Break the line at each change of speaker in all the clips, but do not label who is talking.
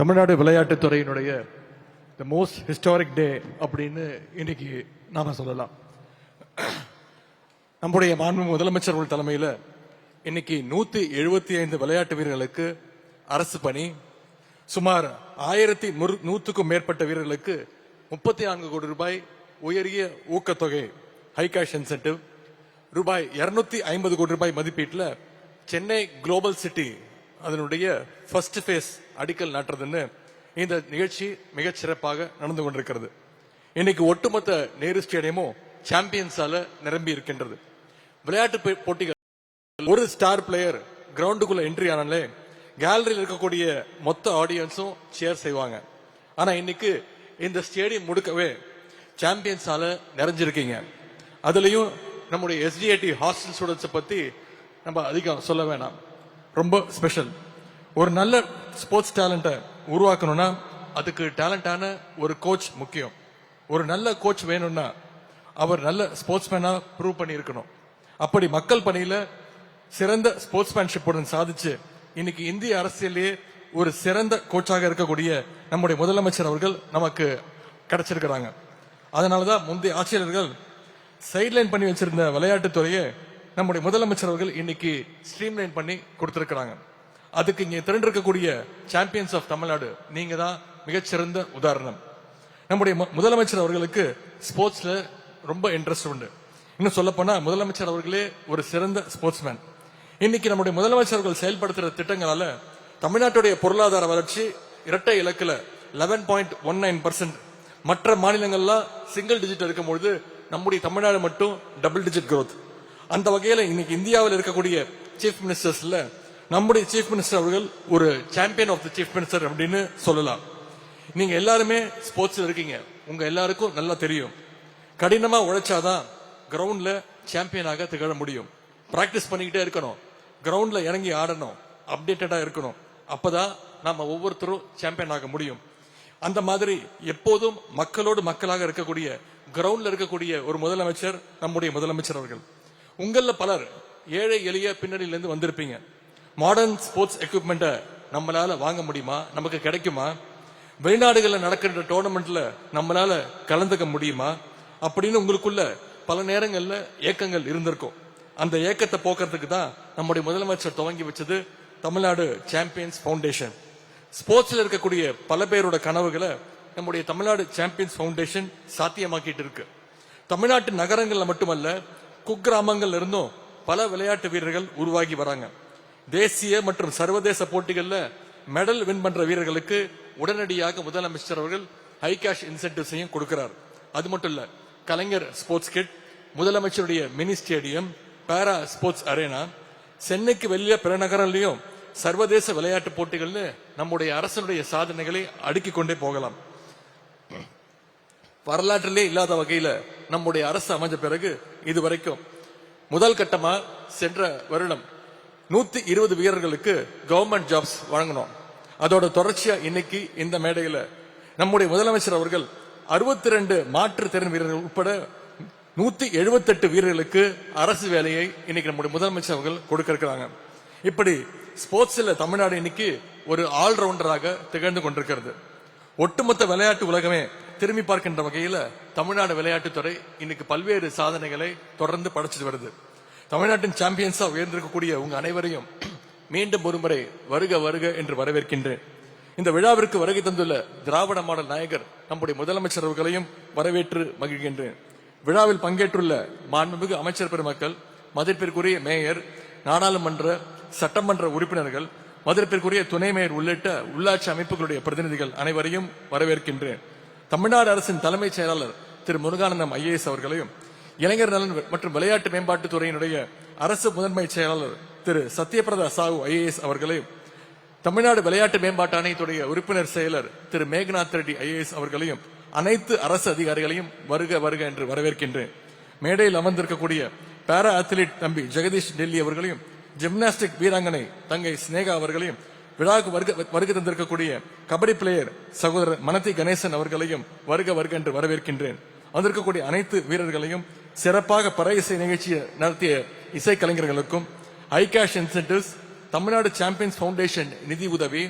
தமிழ்நாடு விளையாட்டுத்துறையினுடைய the most historic day அப்படின்னு இன்னைக்கு நாம சொல்லலாம். நம்முடைய மாண்பு முதலமைச்சர்கள் தலைமையில் இன்னைக்கு 175 விளையாட்டு வீரர்களுக்கு அரசு பணி, சுமார் 1100க்கும் மேற்பட்ட வீரர்களுக்கு 34 கோடி ரூபாய் உயரிய ஊக்கத்தொகை ஹை கேஷ் இன்சென்டிவ், ரூபாய் 250 கோடி ரூபாய் மதிப்பீட்டில் சென்னை குளோபல் சிட்டி அதனுடைய ஃபர்ஸ்ட் ஃபேஸ் அடிக்கல் நாட்டுறதுன்னு இந்த நிகழ்ச்சி மிகச் சிறப்பாக நடந்து கொண்டிருக்கிறது. இன்னைக்கு ஒட்டுமொத்த நேரு ஸ்டேடியமும் சாம்பியன்ஸால நிரம்பி இருக்கின்றது. விளையாட்டு போட்டிகள் ஒரு ஸ்டார் பிளேயர் கிரவுண்டுக்குள்ள என்ட்ரி ஆனாலே கேலரியில் இருக்கக்கூடிய மொத்த ஆடியன்ஸும் சேர் செய்வாங்க. ஆனா இன்னைக்கு இந்த ஸ்டேடியம் முழுக்கவே சாம்பியன்ஸால நிறைஞ்சிருக்கீங்க. அதுலயும் நம்முடைய எஸ்டிஐடி ஹாஸ்டல் ஸ்டூடெண்ட்ஸை பத்தி நம்ம அதிகம் சொல்ல வேணாம். ரொம்ப ஸ்பெஷல். ஒரு நல்ல ஸ்போர்ட்ஸ் டேலண்ட்டை உருவாக்கணும்னா அதுக்கு டேலண்டான ஒரு கோச் முக்கியம். ஒரு நல்ல கோச் வேணும்னா அவர் நல்ல ஸ்போர்ட்ஸ்மேனா ப்ரூவ் பண்ணி இருக்கணும். அப்படி மக்கள் பணியில சிறந்த ஸ்போர்ட்ஸ்மேன்ஷிப்புடன் சாதிச்சு இன்னைக்கு இந்திய அரசியலே ஒரு சிறந்த கோச்சாக இருக்கக்கூடிய நம்முடைய முதலமைச்சர் அவர்கள் நமக்கு கிடைச்சிருக்கிறாங்க. அதனாலதான் முந்தைய ஆட்சியாளர்கள் சைட்லைன் பண்ணி வச்சிருந்த விளையாட்டுத்துறையை நம்முடைய முதலமைச்சர் அவர்கள் இன்னைக்கு ஸ்ட்ரீம்லைன் பண்ணி கொடுத்திருக்கிறாங்க. அதுக்கு இங்கே திரண்டிருக்கக்கூடிய சாம்பியன்ஸ் ஆஃப் தமிழ்நாடு நீங்க தான் மிகச்சிறந்த உதாரணம். நம்முடைய முதலமைச்சர் அவர்களுக்கு ஸ்போர்ட்ஸ்ல ரொம்ப இன்ட்ரெஸ்ட் உண்டு. இன்னும் சொல்ல போனா முதலமைச்சர் அவர்களே ஒரு சிறந்த ஸ்போர்ட்ஸ்மேன். இன்னைக்கு நம்முடைய முதலமைச்சர் அவர்கள் செயல்படுத்துற திட்டங்களால தமிழ்நாட்டுடைய பொருளாதார வளர்ச்சி இரட்டை இலக்குல 11.19%, மற்ற மாநிலங்கள்லாம் சிங்கிள் டிஜிட் இருக்கும்பொழுது நம்முடைய தமிழ்நாடு மட்டும் டபுள் டிஜிட் growth. அந்த வகையில இன்னைக்கு இந்தியாவில் இருக்கக்கூடிய சீஃப் மினிஸ்டர்ஸ்ல நம்முடைய சீஃப் மினிஸ்டர் அவர்கள் ஒரு champion of the chief minister அப்படின்னு சொல்லலாம். நீங்க எல்லாருமே ஸ்போர்ட்ஸ்ல இருக்கீங்க. உங்க எல்லாருக்கும் நல்லா தெரியும், கடினமா உழைச்சாதான் கிரவுண்ட்ல சாம்பியனாக திகழ முடியும். பிராக்டிஸ் பண்ணிக்கிட்டே இருக்கணும், கிரவுண்ட்ல இறங்கி ஆடணும், அப்டேட்டடா இருக்கணும். அப்பதான் நாம ஒவ்வொருத்தரும் சாம்பியன் ஆக முடியும். அந்த மாதிரி எப்போதும் மக்களோடு மக்களாக இருக்கக்கூடிய கிரவுண்ட்ல இருக்கக்கூடிய ஒரு முதலமைச்சர் நம்முடைய முதலமைச்சர் அவர்கள். உங்கள பலர் ஏழை எளிய பின்னணியிலிருந்து வந்திருப்பீங்க. மாடர்ன் ஸ்போர்ட்ஸ் எக்யூப்மெண்ட்டை நம்மளால வாங்க முடியுமா? நமக்கு கிடைக்குமா? வெளிநாடுகளில் நடக்கின்ற டோர்னமெண்ட்ல நம்மளால கலந்துக்க முடியுமா அப்படின்னு உங்களுக்குள்ள பல நேரங்கள்ல ஏக்கங்கள் இருந்திருக்கும். அந்த ஏக்கத்தை போக்குறதுக்கு தான் நம்முடைய முதலமைச்சர் துவங்கி வச்சது தமிழ்நாடு சாம்பியன்ஸ் பவுண்டேஷன். ஸ்போர்ட்ஸ்ல இருக்கக்கூடிய பல பேரோட கனவுகளை நம்முடைய தமிழ்நாடு சாம்பியன்ஸ் பவுண்டேஷன் சாத்தியமாக்கிட்டு இருக்கு. தமிழ்நாட்டு நகரங்கள்ல மட்டுமல்ல, குக்கிராமங்கள்ல இருந்தும் பல விளையாட்டு வீரர்கள் உருவாகி வராங்க. தேசிய மற்றும் சர்வதேச போட்டிகள்ல மெடல் வின் பண்ற வீரர்களுக்கு உடனடியாக முதலமைச்சர் அவர்கள் ஹை கேஷ் இன்சென்டிவ்ஸையும் கொடுக்கிறார். அது மட்டும் இல்ல, கலைஞர் ஸ்போர்ட்ஸ் கிட், முதலமைச்சருடைய மினி ஸ்டேடியம், பாரா ஸ்போர்ட்ஸ் அரேனா, சென்னைக்கு வெளியே பிற நகரங்களையும் சர்வதேச விளையாட்டு போட்டிகள்னு நம்முடைய அரசனுடைய சாதனைகளை அடுக்கிக் கொண்டே போகலாம். வரலாற்றிலே இல்லாத வகையில நம்முடைய அரசு அமைஞ்ச பிறகு இதுவரைக்கும் முதல் கட்டமா சென்ற வருடம் 120 வீரர்களுக்கு கவர்மெண்ட் ஜாப்ஸ் வழங்கணும். அதோட தொடர்ச்சியா இன்னைக்கு இந்த மேடையில நம்முடைய முதலமைச்சர் அவர்கள் 62 மாற்றுத்திறன் வீரர்கள் உட்பட 178 வீரர்களுக்கு அரசு வேலையை இன்னைக்கு நம்முடைய முதலமைச்சர் அவர்கள் கொடுக்க இருக்கிறாங்க. இப்படி ஸ்போர்ட்ஸ்ல தமிழ்நாடு இன்னைக்கு ஒரு ஆல்ரவுண்டராக திகழ்ந்து கொண்டிருக்கிறது. ஒட்டுமொத்த விளையாட்டு உலகமே திரும்பி பார்க்கின்ற வகையில தமிழ்நாடு விளையாட்டுத்துறை இன்னைக்கு பல்வேறு சாதனைகளை தொடர்ந்து படைச்சிட்டு வருது. தமிழ்நாட்டின் சாம்பியன்ஸா உயர்ந்திருக்கக்கூடிய உங்க அனைவரையும் மீண்டும் ஒருமுறை வருக வருக என்று வரவேற்கின்றேன். இந்த விழாவிற்கு வருகை தந்துள்ள திராவிட மாடல் நாயகர் நம்முடைய முதலமைச்சர் அவர்களையும் வரவேற்று மகிழ்கின்றேன். விழாவில் பங்கேற்றுள்ள மாண்புமிகு அமைச்சர் பெருமக்கள், மதிப்பிற்குரிய மேயர், நாடாளுமன்ற சட்டமன்ற உறுப்பினர்கள், மதிப்பிற்குரிய துணை மேயர் உள்ளிட்ட உள்ளாட்சி அமைப்புகளுடைய பிரதிநிதிகள் அனைவரையும் வரவேற்கின்றேன். தமிழ்நாடு அரசின் தலைமைச் செயலாளர் திரு முருகானந்தம் IAS அவர்களையும், இளைஞர் நலன் மற்றும் விளையாட்டு மேம்பாட்டுத் துறையினுடைய அரசு முதன்மை செயலாளர் திரு சத்யபிரதா சாஹூ IAS அவர்களையும், தமிழ்நாடு விளையாட்டு மேம்பாட்டு ஆணையத்துடைய உறுப்பினர் செயலர் திரு மேகநாத் ரெட்டி IAS அவர்களையும், அனைத்து அரசு அதிகாரிகளையும் வருக வருக என்று வரவேற்கின்றேன். மேடையில் அமர்ந்திருக்கக்கூடிய பாரா அத்லீட் தம்பி ஜெகதீஷ் டெல்லி அவர்களையும், ஜிம்னாஸ்டிக் வீராங்கனை தங்கை ஸ்னேகா அவர்களையும், விழாவுக்கு வருகை தந்திருக்கக்கூடிய கபடி பிளேயர் சகோதரர் மனதி கணேசன் அவர்களையும் வருக வருக என்று வரவேற்கின்றேன். வந்திருக்கக்கூடிய அனைத்து வீரர்களையும், சிறப்பாக பறை இசை நிகழ்ச்சியை நடத்திய இசை கலைஞர்களுக்கும், high cash incentives, Tamil Nadu Champions Foundation நிதி உதவி,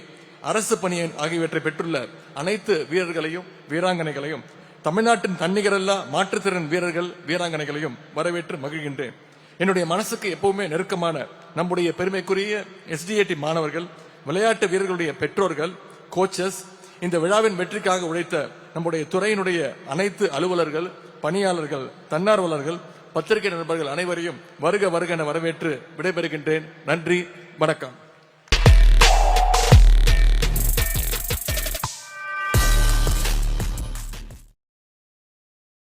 அரசு பணி ஆகியவற்றை பெற்றுள்ள அனைத்து வீரர்களையும் வீராங்கனைகளையும் தமிழ்நாட்டின் தன்னிகரல்லா மாற்றுத்திறன் வீரர்கள் வீராங்கனைகளையும் வரவேற்று மகிழ்கின்றேன். என்னுடைய மனசுக்கு எப்பவுமே நெருக்கமான நம்முடைய பெருமைக்குரிய SDAT மாணவர்கள், விளையாட்டு வீரர்களுடைய பெற்றோர்கள், கோச்சஸ், இந்த விழாவின் வெற்றிக்காக உழைத்த நம்முடைய துறையினுடைய அனைத்து அலுவலர்கள், பணியாளர்கள், தன்னார்வலர்கள், பத்திரிகை நண்பர்கள் அனைவரையும் வருக வருக என வரவேற்று விடைபெறுகின்றேன். நன்றி, வணக்கம்.